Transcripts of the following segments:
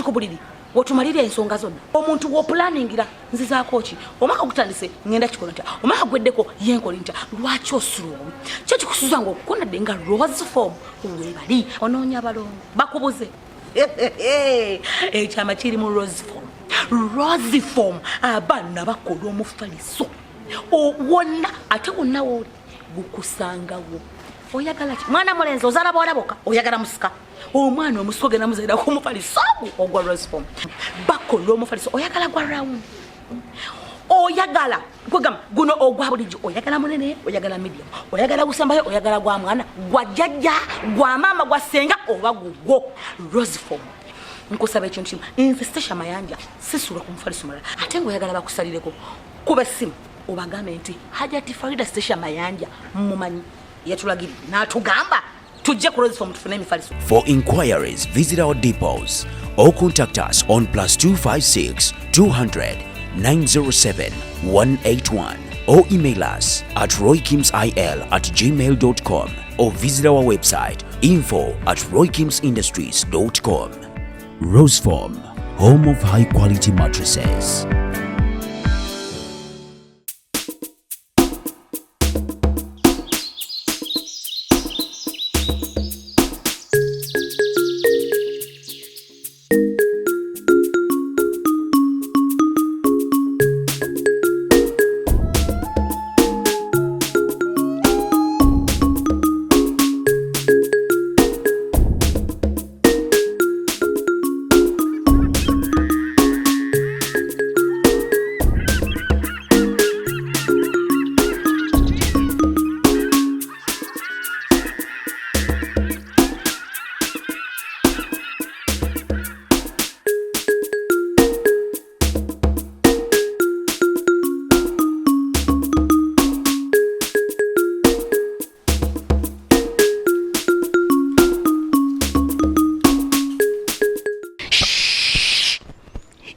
kubuliri wotumalira ensonga zonna omuntu wo planningira nziza kochi omaka kutandise ngenda kikola nta omaka gweddeko yenkoli nta lwaki osuluwa kyo kikusuza ngo okukona denga rose form webali ononya balongo bakubuze chama kiri mu rose form abana bakola omufaliso wonna ate wonna woli gukusangawo oyagala ki mwana mulenzi ozala bolaboka oyagala musika omwana omusoge namuzaira ku mufaliso ogwa rose form bakola omufaliso oyagala gwa round oyagala kwegamba guno ogwa bulijjo oyagala munene oyagala medium oyagala gusambayo oyagala gwa mwana gwa jjajja gwa mama gwa senga oba gugwo rose form nkusaba ekintu kimu nze Stecia Mayanja sisula ku mufaliso malala ate ngoyagala bakusalireko kuba simu obagambe nti Hajjat Farida Stecia Mayanja mumanyi yatulagiri natugamba tujje ku rose form tufune emifaliso. For inquiries visit our depots or contact us on +256 200 907 181 or email us at roykimsil@gmail.com or visit our website info@roykimsindustries.com. Rose Form, home of high quality mattresses.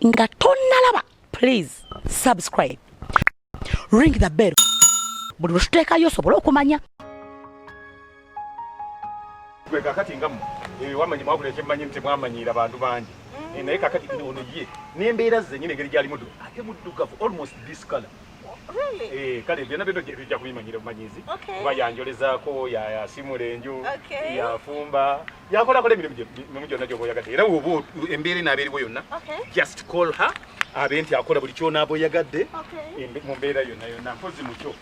Nga tonnalaba please subscribe ring the bell buli lwetutekayo osobola okumanya gwe kakati ngamu wamanyi mwabula ekyemanyi nti mwamanyira abantu bangi naye kakati ono ye n'embeera ze nyine engeri gyali mudduka ate muddukavu almost this color. Really? Kale byonna bino bijja kubimanyira bumanyizi kuba yanjolezaako yasimula enju yafumba yakolakola emirimu gyonna gy'oba oyagadde era woba embeera enaaberiwo yonna just call her abe nti akola buli kyonaaba oyagadde mu mbeera yonna mpozi mukyo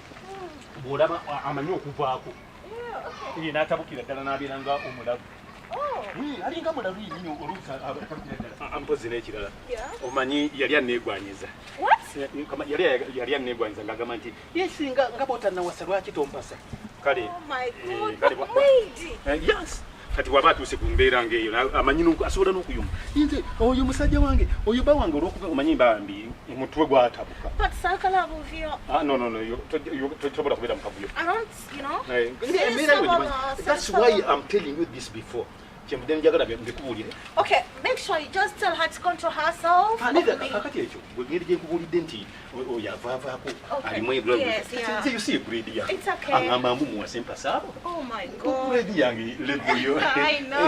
bw'olaba amanyi okuvaako n'atabukira ddala n'abeera nga omulabu alinga mulalu nnyo oluusi atabukira ddala mpozi n'ekirala omanyi yali anneegwanyiza yali anneegwanyiza ng'agamba nti yesinga nga bw'otannawasa lwaki tompasa kale yes kati waba atuuse ku mbeera ng'eyo amanyi asobola n'okuyuma nze oyo musajja wange oyo bba wange olw'okuba omanyi mbambi omutwe gwatabuka tosobola kubeera mu kavuyo. That's why I'm telling you this before. Okay, make sure you just tell her to control herself. You see a greedy young. It's okay. Oh my God. I know.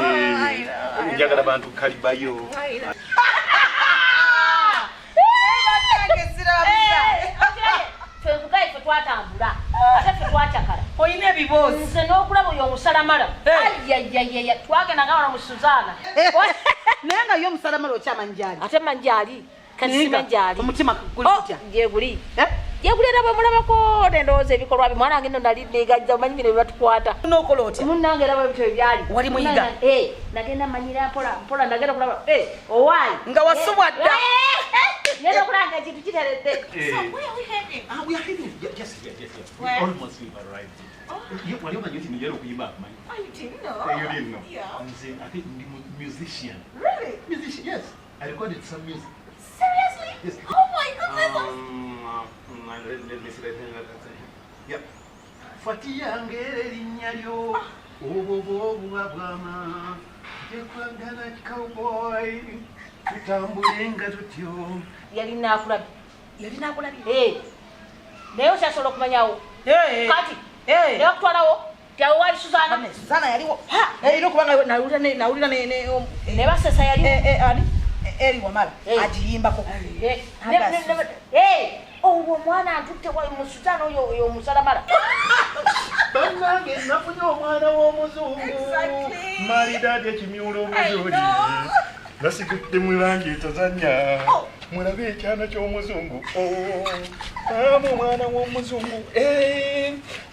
Oyine bibozi nze n'okulaba oyo omusalamala ayayayaya twagenda ngawala mu Suzana naye nga yo omusalamala okyamanjali ate manjali kasima njali omutima guli kutya gyeguli era bwe mulabako nendowooza ebikolwa bimwana wange nno nali negajja omanyi bino bebatukwata n'okola otya munnange era bwebityo ebyali wali muyiga nagenda manyira mpola nagenda kulaba owaayi nga wasubwa dda nenda okulanga ekintu kiteredde. We are heading. Yes. We almost arrived. What do you think? You didn't know. You didn't know. Yeah. I think musician. Really? Musician. Yes. I recorded some music. Seriously? Yes. Oh my goodness. Let me see. Yep. Fatia ngere linyalyo. Obo bwabwama. Jekwangana cowboy. Tutambulenga tutyo. Yali nakulabi. Naye okyasobola okumanyawo kati naye okutwalawo tyawe wali Suzana yaliwo era okubanga nawulira ne basesa yaliwo eri wamala agiyimbako. Owo mwana atutte wa musutano oyo omusalamala. Bannange nafunye omwana w'omuzungu. Maridadi ekimyulo omuzuli. Nasigudde mu langi etazanya. Mulabe ekyana ky'omuzungu. Amu omwana w'omuzungu.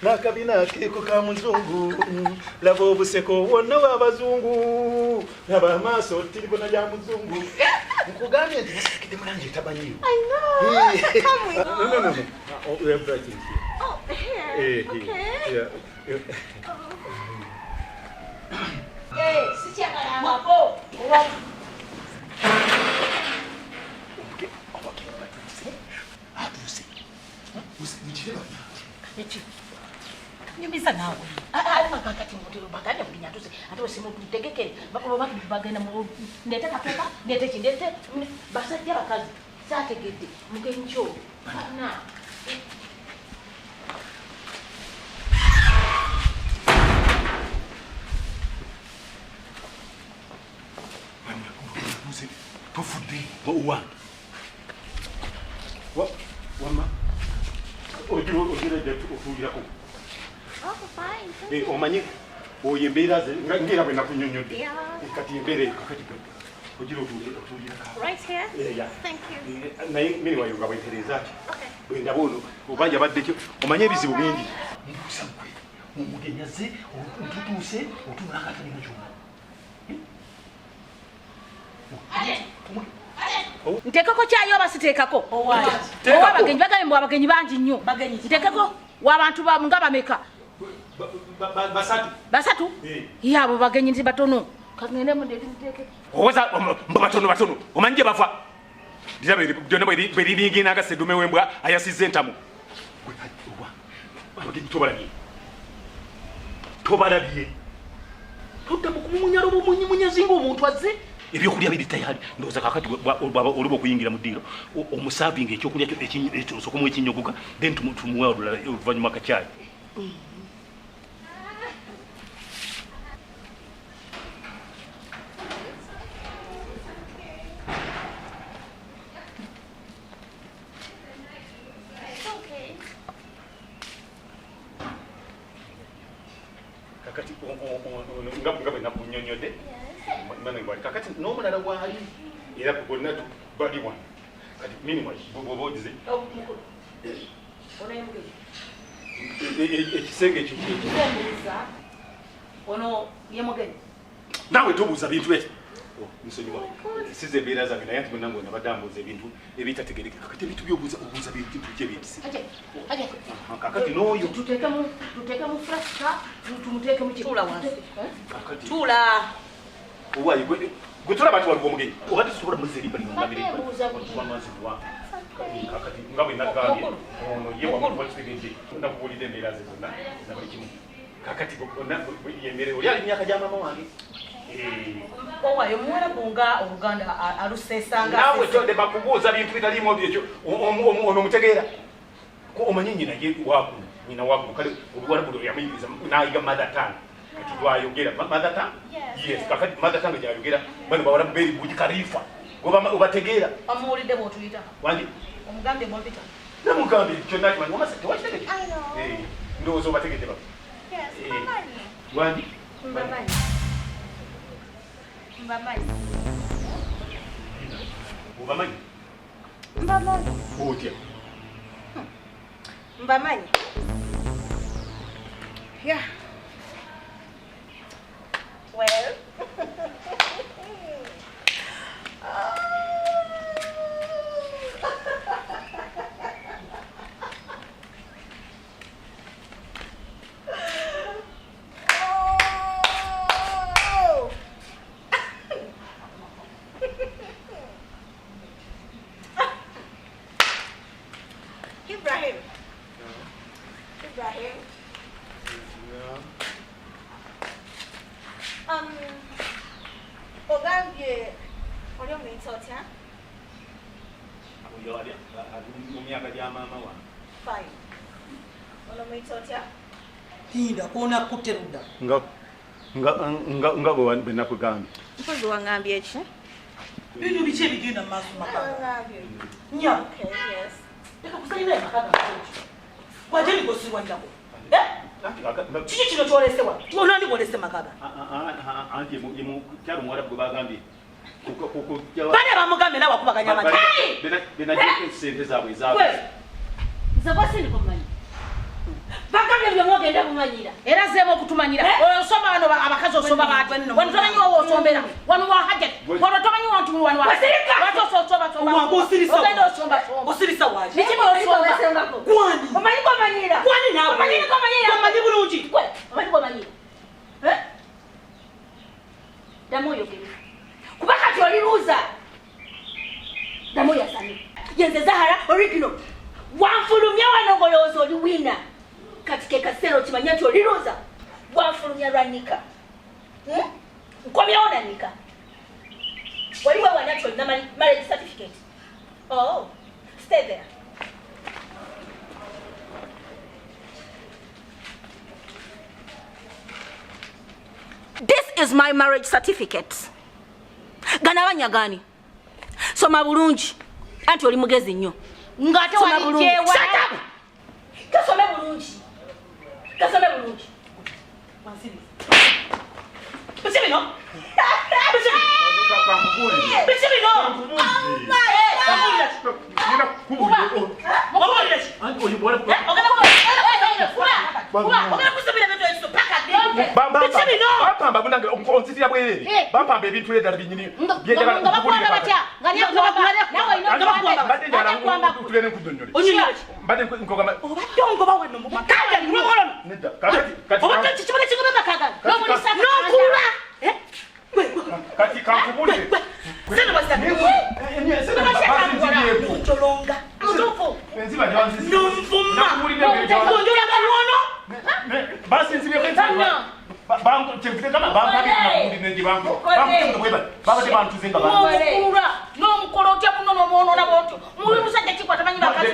N'akabina keeko ka muzungu. Laba obuseko wonna w'abazungu. Laba amaaso tiribona lya muzungu. Nkugambye nti nasigudde mu langi etabanyiyo. I know. Come with No. Oh, we have writing here. Oh, here. Okay. Yeah. Stecia Mayanja. Nyumiza nawe. Makakati mutiro baganya kulinya tuse. Atose mu tutegekere. Bakolo bagenda mu ndete kapepa, ndete kindete basajja bakazi. Sategedde mugenjo. Na. Tofudde wa wama ojiro de ofulirako. Oh, fine. Omanyi oyembeera ze ngera bwe nakunyonyodde. Yeah. Kati embeere kakati ojiro ofulirako. Right here? Yeah. Thank you. Naye mimi wayoga bwetereza ki? Okay. Bwe ndabono obanja badde ki? Omanyi ebizibu bingi. Mukusabwe. Mugenyaze otutuuse otulaka tani kyuma. Ntekako kyayo basiteekako. Owa. Abagenyi bagambye abagenyi bangi nnyo. Ntekako w'abantu nga bameka. Basatu? Abo bagenyi nti batono. Kagende mu nteeke. Owoza batono. Omanyi gye bafa. Dira byonna bwe liringi n'agaseddume w'embwa ayasizza entamu. Abagenyi tobalabye. Tudda mu kumumunyala obumunyimunyazi ng'omuntu azze. Ebyokulya biri tayali ndowooza kakati oliba okuyingira mu ddiiro omusaavinga ekyokulya osookamu ekinyogoga then tumuwa olulala oluvannyuma akacyayi. Kakati nga bwe nakunyonyodde kakati n'omulala waali era bonna bali wano kati minimum bw'obaodize ekisenge ekyo ono ye mugenyi. naawe tobuuza bintu ekyo nsonyiwa size embeera zange naye ati bonna ng'ona badde ambuuza ebintu ebitategereka kakati ebintu by'obuuza bintu kyebintisi kakati n'oyo tuteeke mu frasika tumuteeke mu Tuula wansi. kakati Tuula. owayi gwe tulaba nti waliwo omugenyi oba tetusobola muliza erimba limumabireamazi wa kakati nga bwe nagambye ono ye wakitegedde nakubuulira embeera ze zonna na buli kimu kakati yembere oli ali myaka gya mama wange Owayo muwala bunga Oluganda alusesanga. naawe tode bakubuuza bintu bitaliimu ebyo ono omutegeera ko omanyi nyina wakuno kale oluwala buno yamuyiriza n'ayiga mother tongue kati lwayogera mother tongue yes kakati mother tongue gyayogera bano bawala beri buji karifa obategeera Amuwulidde bw'otuyita. wandi Omugambye bw'opita. namugambye kyonna kimanyi wamase tewakitegeke I know. ndowooza obategedde baba Yes, Mbamani. wandi Mbamani. Mbamani. obamanyi Mbamani. otya Mbamani. Yeah. Well. Ibrahim. Ibrahim. Ogambye oli omuyita otya? oyo ali mu myaka gya maama wange Fine. Oli omuyita otya? Hinda kuona kuteruda. nga bwe nakugambye Mpozi wangambye ki? Bino biche bigenda maso makaba. Nya. Okay, yes. Eka kusayina makaba. Wajeni gosirwa ndako. Kiki kino kyolesewa? Onandi bolese makaba. Anti mu kyalo mwara bwe bagambye. Bane bamugambe nawe akubaganya amata. Bena jeke sente zaabwe zaabwe. Zabasi ndiko manyi. Bakabye byo mwogenda kumanyira. Era zemo okutumanyira. Osoma bano abakazi osoma bantu. Wano tomanyi wowe osombera. Wano wa Hajjat. Wano tomanyi wantu wano wa. Watu osoba soba. Wangu osirisa. Ogenda osomba somba. Osirisa waje. Niki osomba. Kwani? Omanyi ko manyira. Kwani nawe? Omanyi ko manyira. Omanyi bulungi. Kwe. Omanyi ko manyira. Damoyo kiri. Kubaka tyoliruza. Damoyo asani. Yenze Zahara original. Wanfulumya wanongolozo oli wina. Katike kasero kimanya tyoliruza. Wanfulumya ranika. Nkomyawo nanika. Waliwo wanatyo na marriage certificate. Oh, stay there. This is my marriage certificate. Ganawanya gani? Soma bulungi. Anti oli mugezi nnyo. Ngate walijewa. Shut up! Kasome bulungi. Kasome bulungi. Wansiri. Bisibino. Bapamba bunanga onzitira bwerere bapamba ebintu edala binyini byegala ngabakwamba batya tulene kudonyole mbade nkogama obatongo baweno mu makaya ngololo nedda kati obatongo kibone kingome makaga nomuli saka nokula kati kankubule sena basaka tolonga mutufu enziba janzi nomvuma konjola balwono basi nzibe kwenza bantu chekute kama bantu nakundi nenje bantu bantu kweba babate bantu zenga bantu nomukula nomukolo otya muno nomono nabonto muli musajja kikwata manyi bakazi